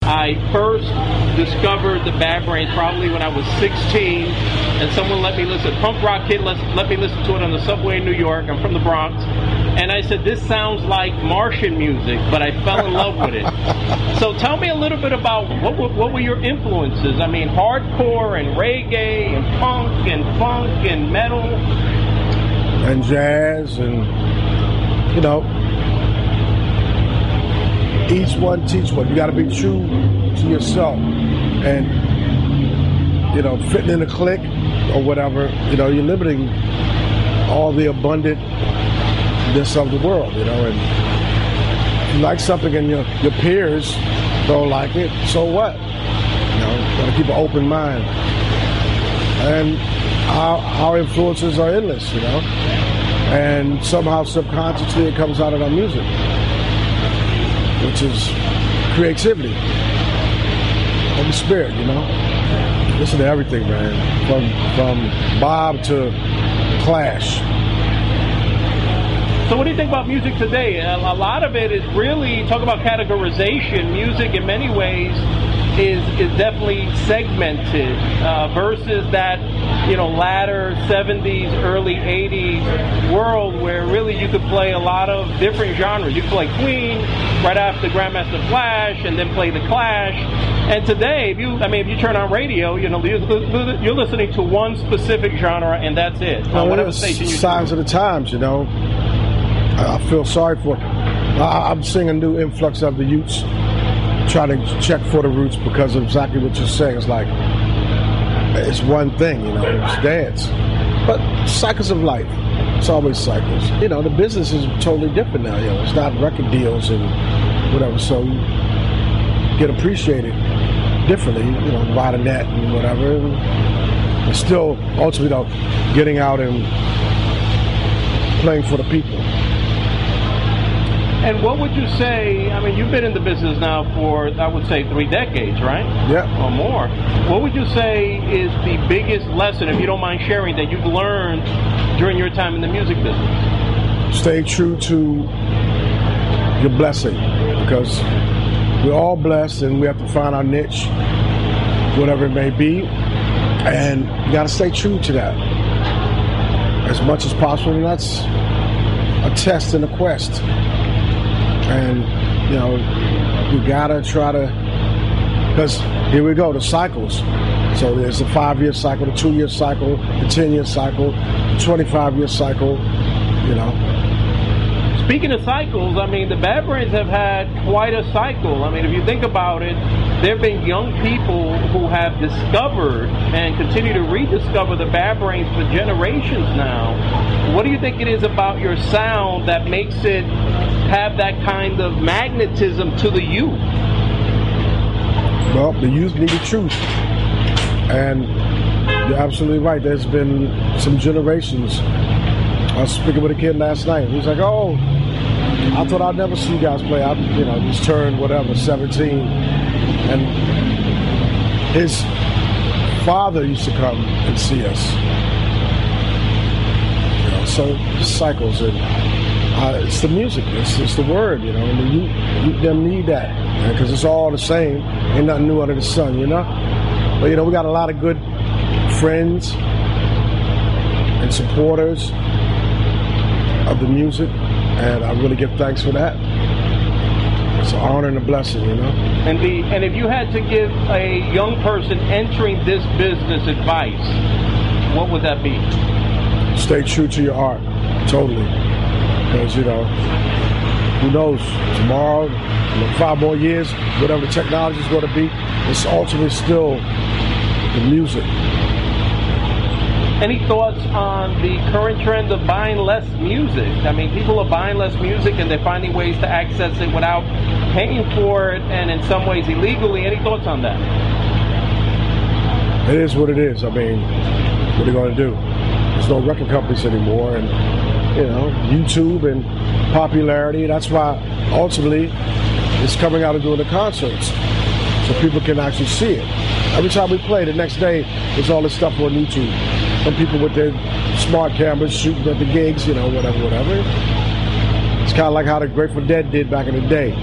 I first discovered the Bad Brains probably when I was 16, and someone let me listen. Punk Rock Kid let me listen to it on the subway in New York. I'm from the Bronx. And I said, this sounds like Martian music, but I fell in love with it. So tell me a little bit about what were your influences? I mean, hardcore and reggae and punk and funk and metal. And jazz and, you know, each one teach one. You got to be true to yourself. And, you know, fitting in a clique or whatever, you know, you're limiting all the abundantness of the world, you know. And if you like something and your peers don't like it, so what? You know, got to keep an open mind. And our influences are endless, you know. And somehow subconsciously it comes out in our music, which is creativity of the spirit, you know. Listen to everything, man, from Bob to Clash. So what do you think about music today? A lot of it is really, talk about categorization. Music in many ways is definitely segmented versus that, you know, latter 70s, early 80s world where really you could play a lot of different genres. You could play Queen right after Grandmaster Flash and then play The Clash. And today, if you turn on radio, you know, you're listening to one specific genre and that's it. Whatever station you signs of the times, you know. I feel sorry for it. I'm seeing a new influx of the youths trying to check for the roots because of exactly what you're saying. It's like, it's one thing, you know, it's dance. But cycles of life, it's always cycles. You know, the business is totally different now, you know. It's not record deals and whatever, so you get appreciated differently, you know, by the net and whatever. And still, ultimately, though, getting out and playing for the people. And what would you say, I mean, you've been in the business now for, I would say, 3 decades, right? Yeah. Or more. What would you say is the biggest lesson, if you don't mind sharing, that you've learned during your time in the music business? Stay true to your blessing, because we're all blessed and we have to find our niche, whatever it may be, and you got to stay true to that as much as possible, and that's a test and a quest. And, you know, we gotta try to, because here we go, the cycles. So there's the 5-year cycle, the 2-year cycle, the 10-year cycle, the 25-year cycle, you know. Speaking of cycles, I mean, the Bad Brains have had quite a cycle. I mean, if you think about it, there have been young people who have discovered and continue to rediscover the Bad Brains for generations now. What do you think it is about your sound that makes it have that kind of magnetism to the youth? Well, the youth need the truth. And you're absolutely right. There's been some generations. I was speaking with a kid last night. He was like, oh, I thought I'd never see you guys play. I, you know, just turned, 17. And his father used to come and see us. You know, so cycles. And it's the music. It's the word, you know. And the youth them need that. Because it's all the same. Ain't nothing new under the sun, you know. But, you know, we got a lot of good friends and supporters of the music, and I really give thanks for that. It's an honor and a blessing, you know. And if you had to give a young person entering this business advice, what would that be? Stay true to your art, totally. Because, you know, who knows, tomorrow, 5 more years, whatever the technology is going to be, it's ultimately still the music. Any thoughts on the current trend of buying less music? I mean, people are buying less music and they're finding ways to access it without paying for it, and in some ways illegally. Any thoughts on that? It is what it is. I mean, what are you going to do? There's no record companies anymore, and, you know, YouTube and popularity. That's why ultimately it's coming out and doing the concerts so people can actually see it. Every time we play, the next day, there's all this stuff on YouTube. Some people with their smart cameras shooting at the gigs, you know, whatever. It's kind of like how the Grateful Dead did back in the day.